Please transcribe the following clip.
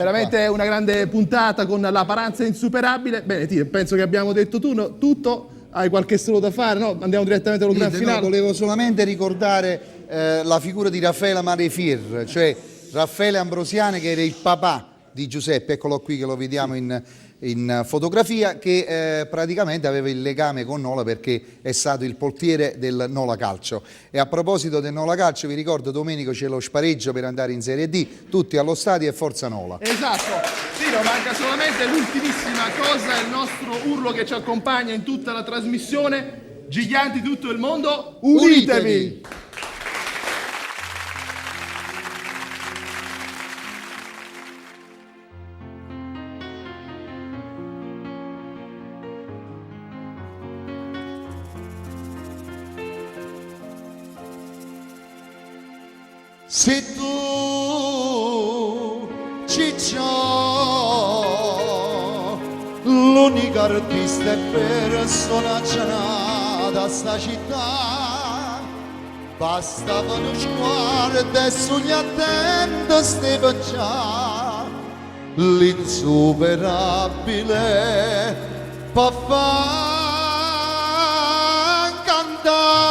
Veramente una grande puntata con la Paranza insuperabile. Bene, penso che abbiamo detto tutto. Hai qualche saluto da fare? No? Andiamo direttamente allo gran finale. Volevo solamente ricordare la figura di Raffaele Malefier, cioè Raffaele Ambrosiani, che era il papà di Giuseppe, eccolo qui che lo vediamo in fotografia, che praticamente aveva il legame con Nola perché è stato il portiere del Nola Calcio. E a proposito del Nola Calcio, vi ricordo Domenico c'è lo spareggio per andare in Serie D, tutti allo stadio e forza Nola. Esatto, Siro, manca solamente l'ultimissima cosa, il nostro urlo che ci accompagna in tutta la trasmissione. Giganti di tutto il mondo, unitevi! Se tu ciccio, l'unica artista e personaggio da sta città, basta uno sguardo e sogni attento steve già, l'insuperabile fa cantare.